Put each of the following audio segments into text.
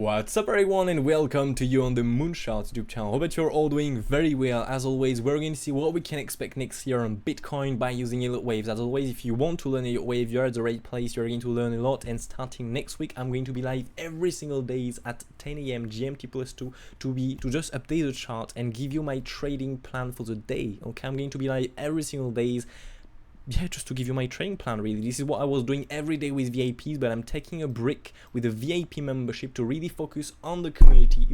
What's up everyone and welcome to you on the MOONCHARTS YouTube channel. Hope that you're all doing very well. As always, we're going to see what we can expect next year on Bitcoin by using Elliott Waves. As always, if you want to learn Elliott Wave, you're at the right place. You're going to learn a lot, and starting next week, I'm going to be live every single day at 10 AM GMT+2 to just update the chart and give you my trading plan for the day. Okay, I'm going to be live every single day. Yeah, just to give you my trading plan, really. This is what I was doing every day with VIPs, but I'm taking a break with a VIP membership to really focus on the community,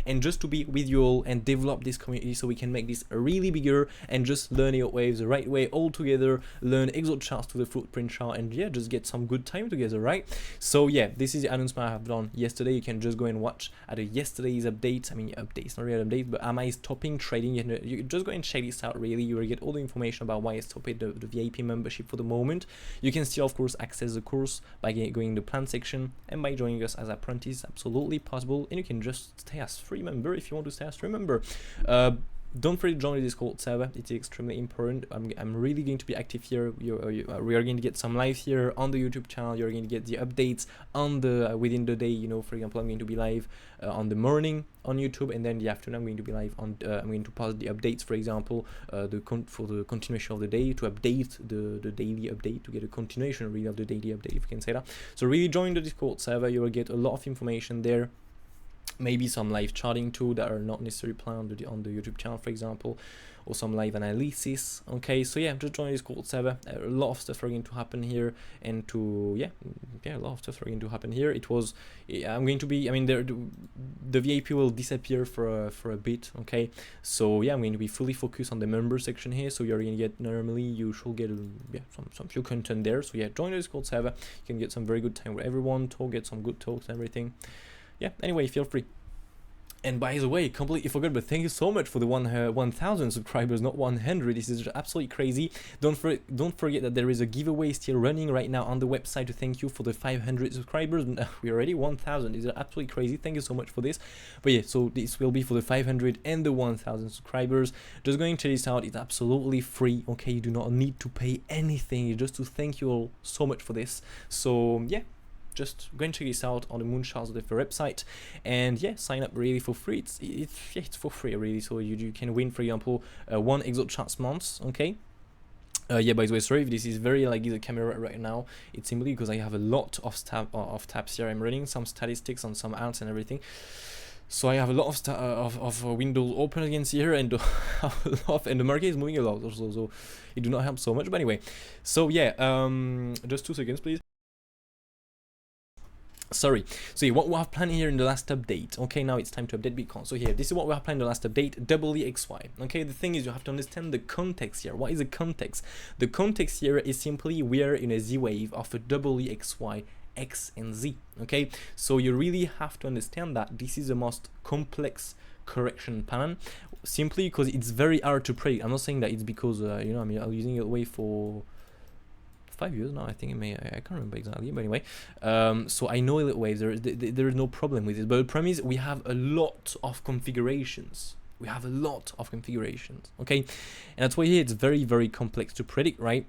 and just to be with you all and develop this community so we can make this really bigger and just learn Elliott Waves the right way all together, learn exo charts to the footprint chart, and yeah, just get some good time together, right? So yeah, this is the announcement I have done yesterday. You can just go and watch at yesterday's update. I mean, updates, not really updates, but am I stopping trading? You just go and check this out, really. You will get all the information about why I stopped the VIP membership for the moment. You can still of course access the course by going to the plan section and by joining us as apprentice, absolutely possible, and you can just stay as free member if you want to stay as free member. Don't forget to join the Discord server, it's extremely important. I'm really going to be active here. We are going to get some live here on the YouTube channel. You're going to get the updates on the within the day. You know, for example, I'm going to be live on the morning on YouTube, and then the afternoon I'm going to be live on I'm going to post the updates, for example, for the continuation of the day, to update the daily update, to get a continuation really of the daily update, if you can say that. So really join the Discord server. You will get a lot of information there. Maybe some live charting too that are not necessarily planned on the YouTube channel, for example, or some live analysis. Okay, so yeah, just join this Discord server. A lot of stuff are going to happen here, and a lot of stuff are going to happen here. I'm going to be, I mean, the VIP will disappear for a bit. Okay, so yeah, I'm going to be fully focused on the member section here. So you're going to get, normally you should get some few content there. So yeah, join the Discord server. You can get some very good time with everyone, get some good talks and everything. Yeah, anyway, feel free. And by the way, completely forgot, but thank you so much for the 1,000 subscribers, not 100. This is absolutely crazy. Don't forget that there is a giveaway still running right now on the website to thank you for the 500 subscribers. We're already 1,000. This is absolutely crazy. Thank you so much for this. But yeah, so this will be for the 500 and the 1,000 subscribers. Just going to check this out. It's absolutely free. Okay, you do not need to pay anything. It's just to thank you all so much for this. So yeah, just go and check this out on the MOONCHARTS website, and yeah, sign up really for free. It's for free really. So you can win, for example, one exo charts month. Okay. Yeah, by the way, sorry if this is very laggy, the camera right now. It's simply because I have a lot of tabs here. I'm running some statistics on some ads and everything. So I have a lot of windows open against here, and and the market is moving a lot also, so it do not help so much. But anyway, so yeah, just 2 seconds, please. Sorry. So yeah, what we have planned here in the last update. Okay, now it's time to update Bitcoin. So here, this is what we have planned in the last update, WXY. Okay, the thing is, you have to understand the context here. What is the context? The context here is simply we are in a Z wave of a WXY, X and Z. Okay, so you really have to understand that this is the most complex correction pattern, simply because it's very hard to predict. I'm not saying that it's because you know, I mean, I'm using it way for 5 years now, I think. I can't remember exactly, but anyway, so I know Elliott Waves, there is no problem with it, but the problem is we have a lot of configurations. Okay, and that's why here it's very, very complex to predict, right?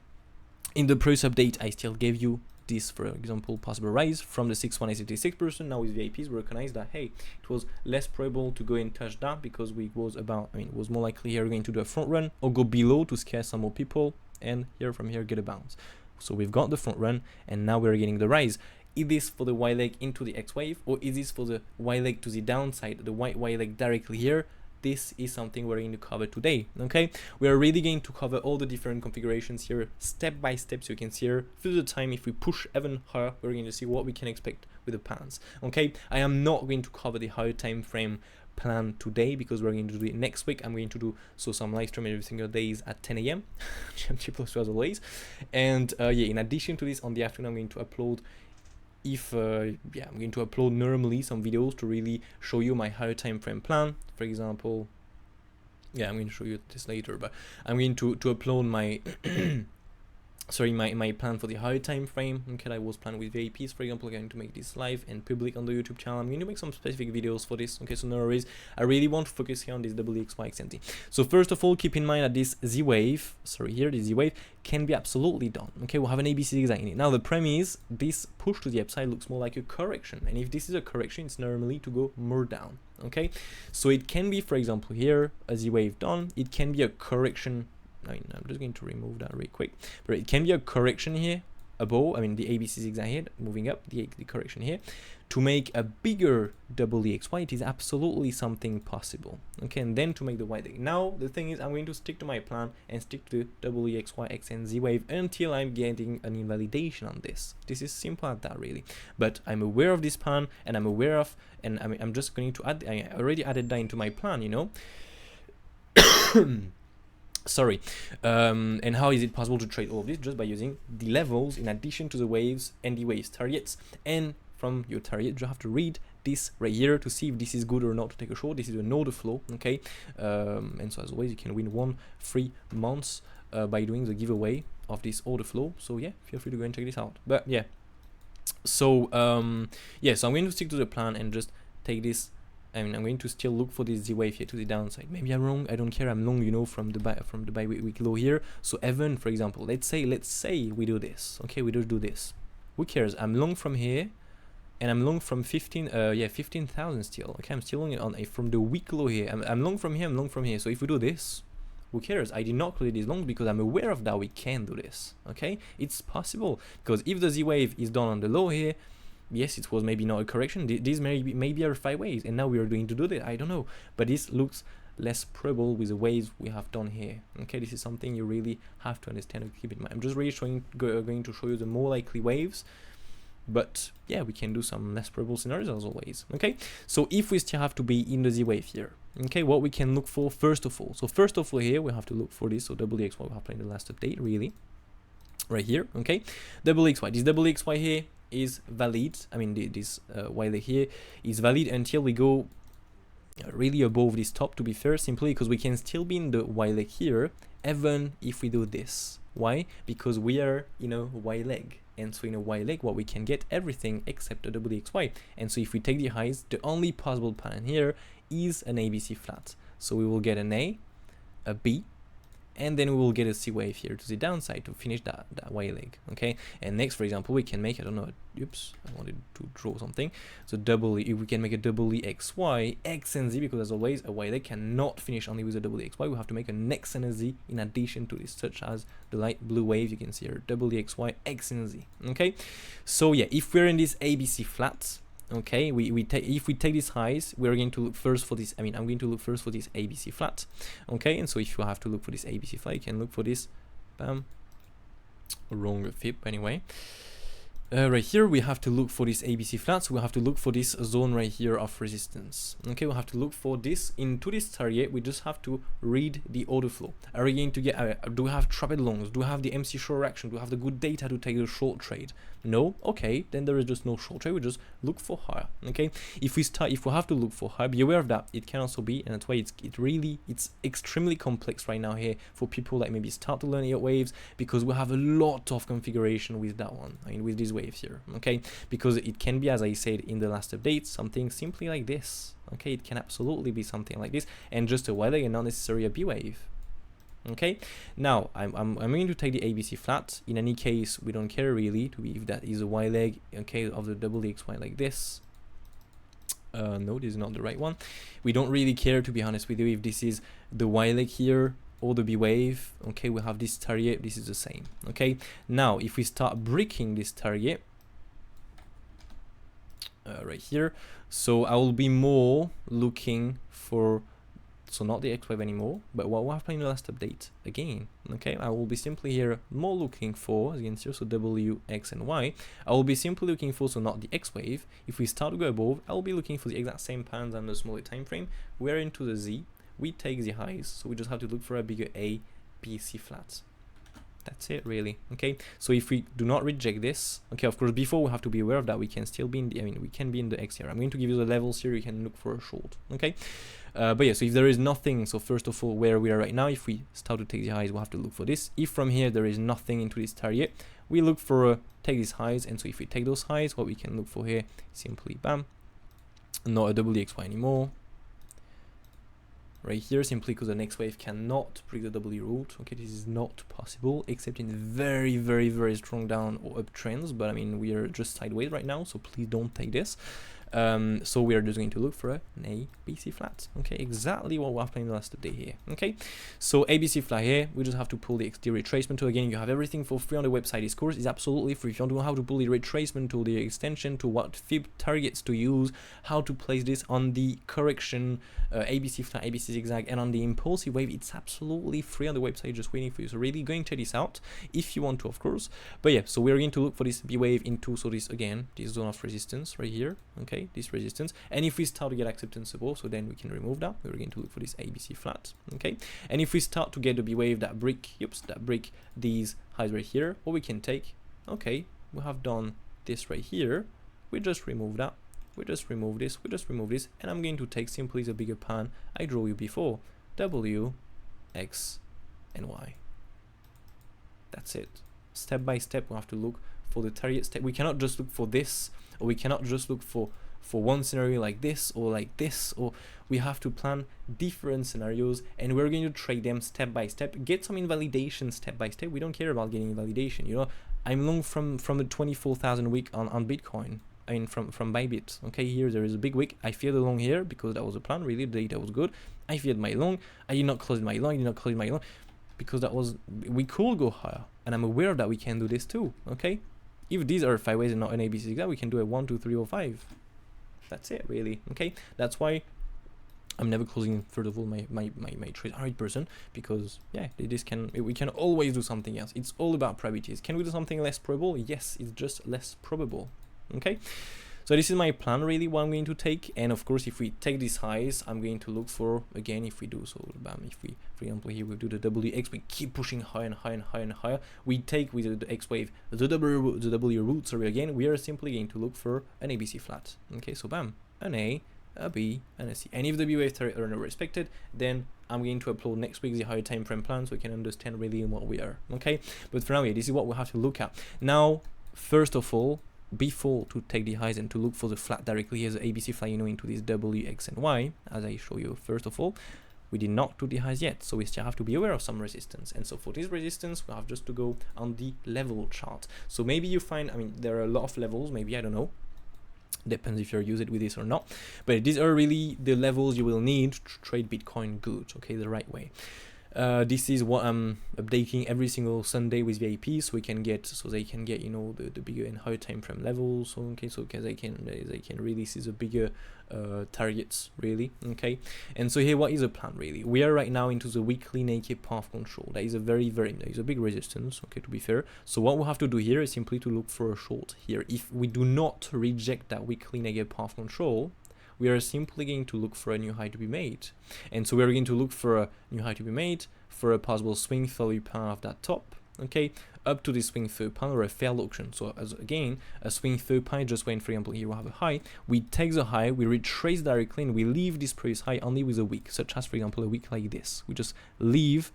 In the previous update, I still gave you this, for example, possible rise from the 6,186%. Now with VIPs, we recognize that, hey, it was less probable to go and touch that, because it was more likely here going to do a front run or go below to scare some more people, and here from here get a bounce. So we've got the front run, and now we're getting the rise. Is this for the Y leg into the X wave, or is this for the Y leg to the downside, the white Y leg directly here? This is something we're going to cover today. Okay, we are really going to cover all the different configurations here step by step, so you can see here through the time. If we push even higher, we're going to see what we can expect with the patterns. Okay, I am not going to cover the higher time frame plan today, because we're going to do it next week. I'm going to do some live stream every single days at 10 AM GMT+2 as always. And yeah, in addition to this, on the afternoon I'm going to upload, I'm going to upload normally some videos to really show you my higher time frame plan. For example, yeah, I'm going to show you this later, but I'm going to upload my sorry, my plan for the higher time frame. Okay, I was planning with VIPs, for example, going to make this live and public on the YouTube channel. I'm going to make some specific videos for this. Okay, so no worries. I really want to focus here on this WXY XNZ. So first of all, keep in mind that this Z wave, sorry, here the Z wave can be absolutely done. Okay, we'll have an ABC zigzag in it. Now the premise, this push to the upside looks more like a correction, and if this is a correction, it's normally to go more down. Okay, so it can be, for example, here a Z wave done. It can be a correction. I mean, I'm just going to remove that really quick, but it can be a correction here above, I mean the ABC zigzag here, moving up, the correction here, to make a bigger WXY. It is absolutely something possible. Okay, and then to make the Y leg. Now the thing is, I'm going to stick to my plan and stick to the WXY XNZ wave until I'm getting an invalidation on this. This is simple as that, really. But I'm aware of this plan, and I'm aware of, and I'm just going to add, I already added that into my plan, you know. Sorry, and how is it possible to trade all of this? Just by using the levels in addition to the waves and the waves targets. And from your target, you have to read this right here to see if this is good or not to take a short. This is an order flow, okay? And so as always, you can win 1 free month by doing the giveaway of this order flow. So yeah, feel free to go and check this out. But yeah, so yeah, so I'm going to stick to the plan and just take this. I mean, I'm going to still look for this Z wave here to the downside. Maybe I'm wrong. I don't care. I'm long, you know, from the bi-week low here. So even, for example, let's say we do this. Okay, we just do this. Who cares? I'm long from here, and I'm long from 15,000 still. Okay, I'm still long on from the week low here. I'm long from here. I'm long from here. So if we do this, who cares? I did not clear this long because I'm aware of that we can do this. Okay, it's possible, because if the Z wave is done on the low here. Yes, it was maybe not a correction. These maybe are 5 waves, and now we are going to do that. I don't know, but this looks less probable with the waves we have done here. Okay, this is something you really have to understand and keep in mind. I'm just really going to show you the more likely waves, but yeah, we can do some less probable scenarios as always. Okay, so if we still have to be in the Z wave here, okay, what we can look for first of all. So first of all here we have to look for this. So WXY we have played in the last update, really, right here. Okay, WXY. This WXY here is valid. I mean, this Y leg here is valid until we go really above this top, to be fair, simply because we can still be in the Y leg here even if we do this. Why? Because we are in a Y leg, and so in a Y leg what we can get everything except a WXY, and so if we take the highs, the only possible pattern here is an ABC flat. So we will get an A, a B, and then we will get a C wave here to the downside to finish that Y leg. Okay, and next, for example, we can make, I don't know, oops, I wanted to draw something. So if we can make a WXY X and Z, because as always a Y leg cannot finish only with a WXY. We have to make an X and a Z in addition to this, such as the light blue wave you can see here, WXY X and Z. Okay, so yeah, if we're in this ABC flat, okay, if we take these highs, we're going to look first for this. I mean, I'm going to look first for this ABC flat. Okay, and so if you have to look for this ABC flat, you can look for this. Wrong fib anyway. Right here we have to look for this ABC flat, so we have to look for this zone right here of resistance. Okay, we'll have to look for this into this target. We just have to read the order flow. Are we going to get do we have trapped longs? Do we have the MC short action? Do we have the good data to take a short trade? No? Okay, then there is just no short trade. We just look for higher. Okay, if we have to look for higher, be aware of that. It can also be, and that's why it's extremely complex right now here for people that maybe start to learn Elliott waves, because we have a lot of configuration with that one. I mean, with these waves here. Okay, because it can be, as I said in the last update, something simply like this. Okay, it can absolutely be something like this, and just a Y leg and not necessarily a B wave. Okay, now I'm going to take the ABC flat. In any case, we don't care really to be if that is a Y leg, okay, of the WXY like this. No, this is not the right one. We don't really care, to be honest with you, if this is the Y leg here or the B wave. Okay, we have this target, this is the same. Okay, now if we start breaking this target right here, so I will be more looking for, so not the X wave anymore, but what we have played in the last update again. Okay, I will be simply here more looking for, as you can see, so W, X, and Y. I will be simply looking for, so not the X wave. If we start to go above, I will be looking for the exact same patterns on the smaller time frame. We're into the Z. We take the highs, so we just have to look for a bigger A, B, C flats. That's it really. Okay, so if we do not reject this, okay, of course before we have to be aware of that we can still be in the, we can be in the X here. I'm going to give you the levels here, you can look for a short. Okay, but yeah, so if there is nothing, so first of all where we are right now, if we start to take the highs, we'll have to look for this. If from here there is nothing into this target, we look for take these highs, and so if we take those highs, what we can look for here, simply bam, not a WXY anymore. Right here, simply because the next wave cannot break the W root. Okay, this is not possible except in very, very, very strong down or up trends. But I mean, we are just sideways right now, so please don't take this. So we are just going to look for an ABC flat. Okay, exactly what we have planned last day here. Okay, so ABC flat here, we just have to pull the exterior retracement tool. Again, you have everything for free on the website. This course is absolutely free. If you don't know how to pull the retracement tool, the extension to what fib targets to use, how to place this on the correction ABC flat, ABC zigzag, and on the impulsive wave, it's absolutely free on the website, just waiting for you. So really go and check this out if you want to, of course. But yeah, so we're going to look for this B wave into, so this again, this zone of resistance right here. Okay, this resistance, and if we start to get acceptance above, so then we can remove that. We're going to look for this ABC flat. Okay, and if we start to get the B wave that break, that break these highs right here, what we can take, okay, we have done this right here, we just remove that, we just remove this, we just remove this, and I'm going to take simply the bigger pan I drew you before, W, X, and Y. That's it. Step by step we have to look for the target step. We cannot just look for this, or we cannot just look for one scenario like this, or we have to plan different scenarios, and we're going to trade them step by step, get some invalidation step by step. We don't care about getting invalidation, you know. I'm long from the 24,000 week on Bitcoin. I mean from Bybit. Okay, here there is a big wick. I feared the long here because that was a plan, really, the data was good. I feared my long, I did not close my long, because that was, we could go higher, and I'm aware that we can do this too. Okay, if these are 5 ways and not an ABC zigzag, we can do a 1, 2, 3, or 5. That's it really. Okay, that's why I'm never closing, first of all, my trade 100%, because yeah, we can always do something else. It's all about probabilities. Can we do something less probable? Yes, it's just less probable. Okay, so this is my plan really, what I'm going to take. And of course, if we take these highs, I'm going to look for, again, if we do, so bam, if we, for example, here we do the WX, we keep pushing higher and higher and higher and higher. We take with the X wave the W root, sorry, again, we are simply going to look for an ABC flat. Okay, so bam, an A, a B, and a C. And if the B wave target are not respected, then I'm going to upload next week the higher time frame plan, so we can understand really what we are. Okay, but for now, yeah, this is what we have to look at. Now, first of all, before to take the highs and to look for the flat directly, here's the ABC flat, you know, into this W, X, and Y, as I show you. First of all, we did not do the highs yet, so we still have to be aware of some resistance. And so for this resistance, we have just to go on the level chart. So maybe you find, I mean, there are a lot of levels, maybe, I don't know, depends if you're using it with this or not, but these are really the levels you will need to trade Bitcoin good, okay, the right way. This is what I'm updating every single Sunday with VIPs, so they can get, you know, the bigger and higher time frame levels. So okay, so they can really see the bigger targets really. Okay, and so here, what is the plan really? We are right now into the weekly naked path control. That is a there is a big resistance. Okay, to be fair. So what we have to do here is simply to look for a short here. If we do not reject that weekly naked path control, we are simply going to look for a new high to be made. And so we're going to look for a new high to be made for a possible swing value pan of that top, okay, up to the swing third pan or a failed auction. So as again, a swing third pan, just when, for example, here we have a high, we take the high, we retrace directly, and we leave this previous high only with a wick, such as, for example, a wick like this. We just leave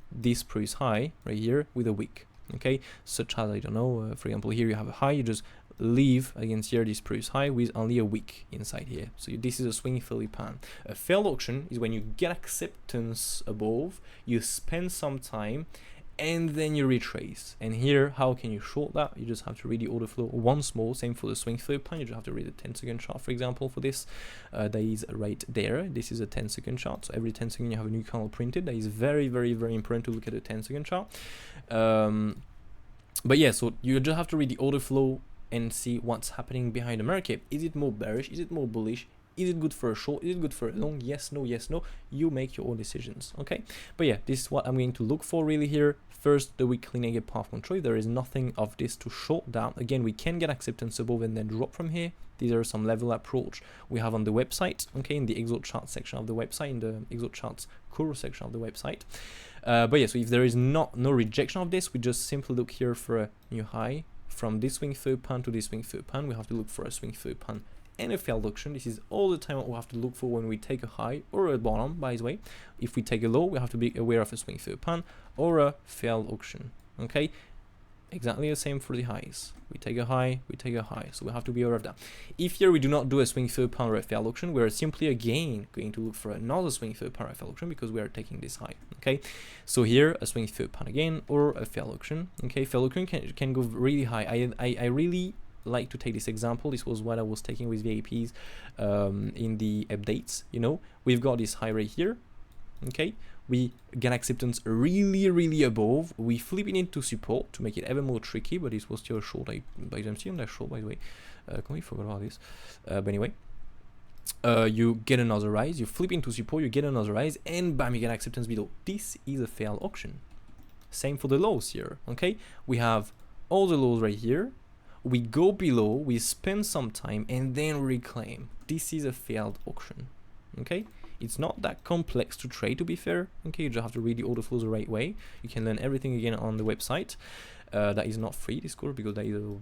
this previous high right here with a wick, okay, such as, I don't know, for example, here you have a high, you just leave against here this previous high with only a wick inside here. So this is a swing failure pan. A failed auction is when you get acceptance above, you spend some time, and then you retrace. And here, how can you short that? You just have to read the order flow once more. Same for the swing failure pan. You just have to read the 10-second chart, for example, for this. That is right there. This is a 10-second chart. So every 10 seconds you have a new candle printed. That is very, very, very important to look at the 10-second chart. But yeah, so you just have to read the order flow and see what's happening behind the market. Is it more bearish? Is it more bullish? Is it good for a short? Is it good for a long? Yes, no, yes, no. You make your own decisions, okay? But yeah, this is what I'm going to look for really here. First, the weekly negative path control. There is nothing of this to short down. Again, we can get acceptance above and then drop from here. These are some level approach we have on the website, okay, in the Exo chart section of the website, in the Exo charts course section of the website. But yeah, so if there is no rejection of this, we just simply look here for a new high. From this swing third pan to this swing third pan, we have to look for a swing third pan and a failed auction. This is all the time what we have to look for when we take a high or a bottom, by the way. If we take a low, we have to be aware of a swing third pan or a failed auction. Okay, exactly the same for the highs. We take a high, we take a high, so we have to be aware of that. If here we do not do a swing third pan or a failed auction, we're simply again going to look for another swing third pan or a failed auction because we are taking this high. Okay, so here a swing third pan again or a failed auction. Okay, failed auction can go really high. I really like to take this example. This was what I was taking with VIPs in the updates. You know, we've got this high right here. Okay, we get acceptance really above, we flip it into support to make it ever more tricky, but this was still a short. I'm still on that short, by the way. Completely forgot about this. But anyway, you get another rise, you flip into support, you get another rise, and bam, you get acceptance below. This is a failed auction. Same for the lows here. Okay, we have all the lows right here, we go below, we spend some time, and then reclaim. This is a failed auction. Okay, it's not that complex to trade, to be fair. Okay, you just have to read the order flows the right way. You can learn everything again on the website. That is not free, this course, because there is a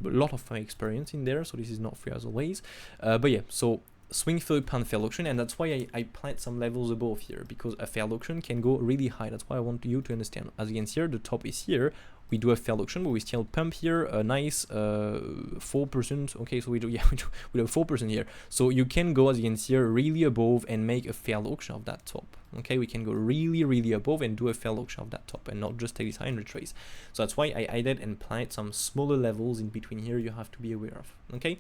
lot of my experience in there, so this is not free as always. But yeah, so swing third pan failed auction, and that's why I plant some levels above here, because a failed auction can go really high. That's why I want you to understand. As you can see here, the top is here. We do a failed auction, but we still pump here a nice 4%. Okay, so we do 4% here. So you can go, as you can see here, really above and make a failed auction of that top. Okay, we can go really above and do a failed auction of that top and not just take this high and retrace. So that's why I added and planted some smaller levels in between here you have to be aware of. Okay,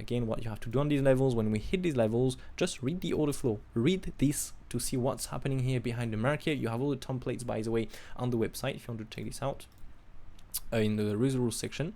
again, what you have to do on these levels, when we hit these levels, just read the order flow. Read this to see what's happening here behind the market. You have all the templates, by the way, on the website if you want to check this out. In the resource section.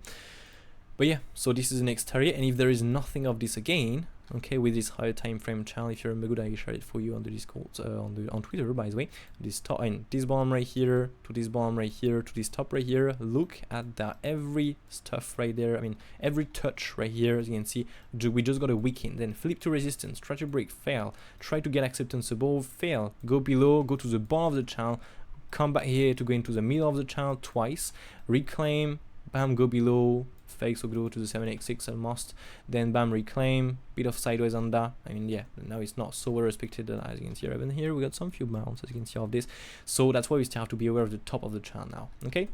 But yeah, so this is the next area, and if there is nothing of this again, okay, with this higher time frame channel, if you remember, I shared it for you on the Discord, on Twitter, by the way. This top and this bottom right here to this bottom right here to this top right here. Look at that, every stuff right there. I mean, every touch right here, as you can see, we just got a weekend. Then flip to resistance, try to break, fail, try to get acceptance above, fail, go below, go to the bottom of the channel, come back here to go into the middle of the channel twice, reclaim, bam, go below, fake, so go to the 786 almost, then bam, reclaim, bit of sideways on that. I mean, yeah, now it's not so well respected, as you can see. Even here we got some few bounces, as you can see, of this. So that's why we still have to be aware of the top of the channel now. Okay,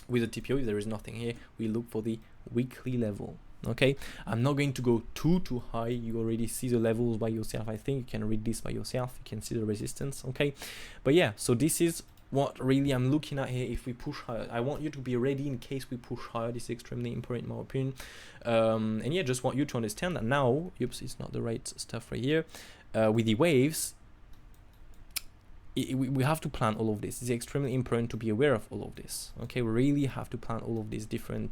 with the TPO, if there is nothing here, we look for the weekly level. Okay, I'm not going to go too high. You already see the levels by yourself. I think you can read this by yourself. You can see the resistance. Okay, but yeah, so this is what really I'm looking at here. If we push higher, I want you to be ready in case we push higher. This is extremely important in my opinion. And yeah, just want you to understand that now. Oops, it's not the right stuff right here. With the waves, we have to plan all of this. It's extremely important to be aware of all of this. Okay, we really have to plan all of these different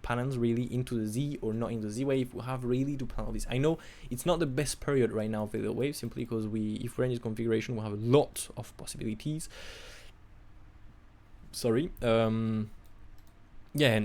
patterns really into the Z or not in the Z wave. We have really to plan all this. I know it's not the best period right now for the wave, simply because if we're in this configuration, we have a lot of possibilities. Sorry. Yeah,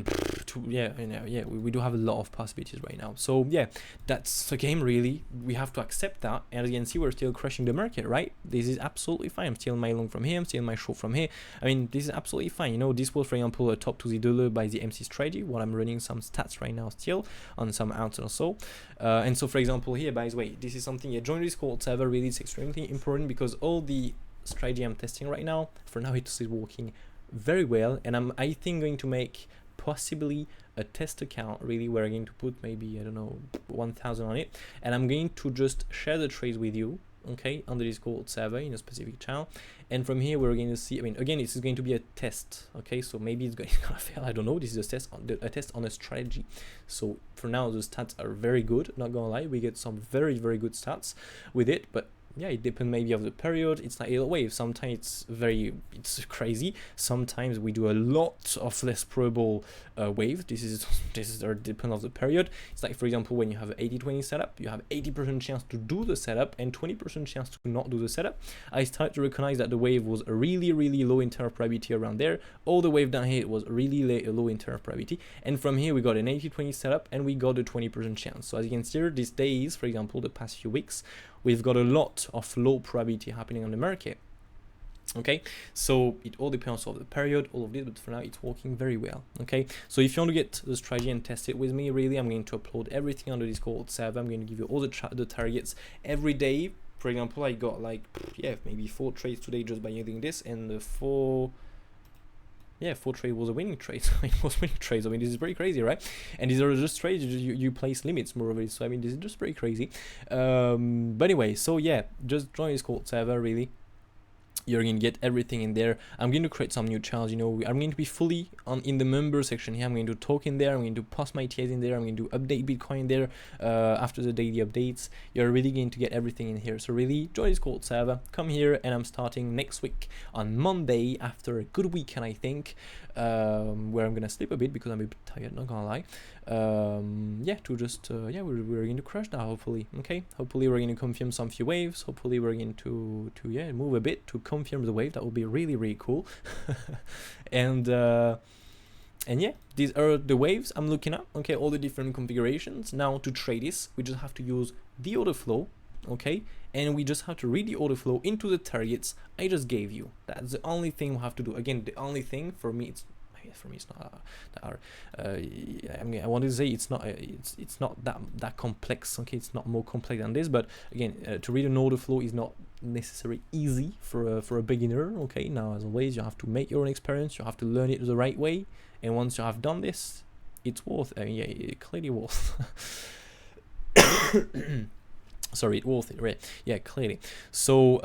and we do have a lot of possibilities right now. So yeah, that's the game really. We have to accept that, and as you can see, we're still crushing the market, right? This is absolutely fine. I'm stealing my long from here, I'm stealing my short from here. I mean, this is absolutely fine. You know, this was, for example, a top to the dollar by the MC strategy. What I'm running some stats right now still on some ounce or so. And so, for example, here, by the way, this is something, join this Discord server. Really, it's extremely important because all the strategy I'm testing right now, for now, it is working very well, and I think going to make possibly a test account really where I'm going to put maybe, I don't know, 1,000 on it, and I'm going to just share the trades with you, okay, on the Discord server in a specific channel. And from here we're going to see, I mean, again, this is going to be a test, okay, so maybe it's gonna fail, I don't know. This is a test on a strategy. So for now the stats are very good, not gonna lie. We get some very good stats with it, but yeah, it depends maybe of the period. It's like Elliott Waves. Sometimes it's crazy. Sometimes we do a lot of less probable waves. This is depend of the period. It's like, for example, when you have an 80-20 setup, you have 80% chance to do the setup and 20% chance to not do the setup. I started to recognize that the wave was a really low interval probability around there. All the wave down here was really low interval probability, and from here we got an 80-20 setup and we got a 20% chance. So as you can see here, these days, for example, the past few weeks, we've got a lot of low probability happening on the market. Okay, so it all depends on the period, all of this, but for now it's working very well. Okay, so if you want to get the strategy and test it with me, really, I'm going to upload everything on the Discord server. I'm going to give you all the targets every day. For example, I got like, yeah, maybe 4 trades today just by using this, and the 4 trade was a winning trade. So it was winning trades. I mean, this is pretty crazy, right? And these are just trades you place limits more of it. So I mean, this is just pretty crazy. But anyway, so yeah, just join Discord server, really. You're going to get everything in there. I'm going to create some new channels, you know. I'm going to be fully in the member section here. I'm going to talk in there. I'm going to post my TAs in there. I'm going to update Bitcoin there after the daily updates. You're really going to get everything in here. So really, join Discord server. Come here, and I'm starting next week on Monday after a good weekend, I think, where I'm going to sleep a bit because I'm a bit tired, not gonna lie. Yeah, to just, yeah, we're going to crush now, hopefully. Okay, hopefully we're going to confirm some few waves. Hopefully we're going to yeah, move a bit to confirm the wave. That would be really, really cool. And yeah, these are the waves I'm looking at. Okay, all the different configurations. Now to trade this, we just have to use the order flow. Okay, and we just have to read the order flow into the targets I just gave you. That's the only thing we have to do. Again, the only thing for me, it's not that hard. I mean, I wanted to say it's not that complex. Okay, it's not more complex than this, but again, to read an order flow is not necessarily easy for a beginner. Okay, now as always, you have to make your own experience. You have to learn it the right way, and once you have done this, it's worth. I mean, yeah, it clearly worth. Sorry, it worth it, right? Yeah, clearly. So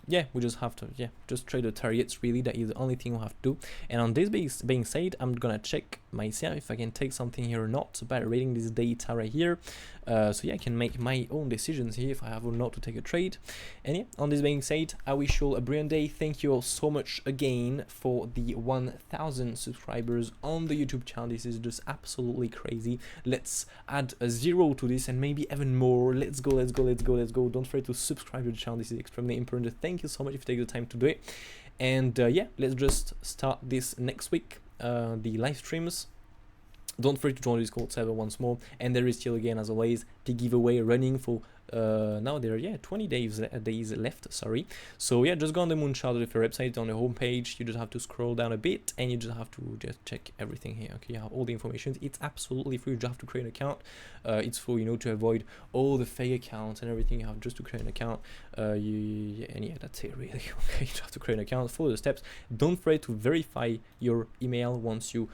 yeah, we just have to, yeah, just trade the targets, really. That is the only thing we have to do. And on this being said, I'm gonna check myself if I can take something here or not by reading this data right here. So yeah, I can make my own decisions here if I have or not to take a trade. And yeah, on this being said, I wish you all a brilliant day. Thank you all so much again for the 1,000 subscribers on the YouTube channel. This is just absolutely crazy. Let's add a 0 to this and maybe even more. Let's go, let's go, let's go, let's go. Don't forget to subscribe to the channel. This is extremely important. Thank you so much if you take the time to do it. And yeah, let's just start this next week, the live streams. Don't forget to join the Discord server once more. And there is still, again, as always, the giveaway running for now there are, yeah, 20 days left, sorry. So yeah, just go on the Mooncharts website, on the homepage. You just have to scroll down a bit, and you just have to just check everything here. Okay, you have all the information. It's absolutely free. You just have to create an account. It's for, you know, to avoid all the fake accounts and everything. You have just to create an account. And yeah, that's it, really. Okay, you just have to create an account. Follow the steps. Don't forget to verify your email once you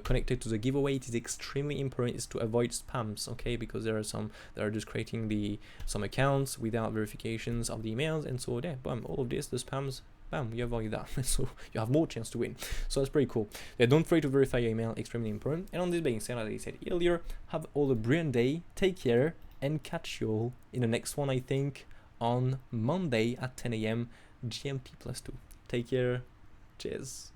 connected to the giveaway. It is extremely important is to avoid spams, okay, because there are some that are just creating some accounts without verifications of the emails, and so yeah, bam, all of this, the spams, bam, you avoid that. So you have more chance to win. So that's pretty cool. Yeah, don't forget to verify your email, extremely important. And on this being said, as I said earlier, have all a brilliant day, take care, and catch you all in the next one, I think, on Monday at 10 AM GMT+2. Take care, cheers.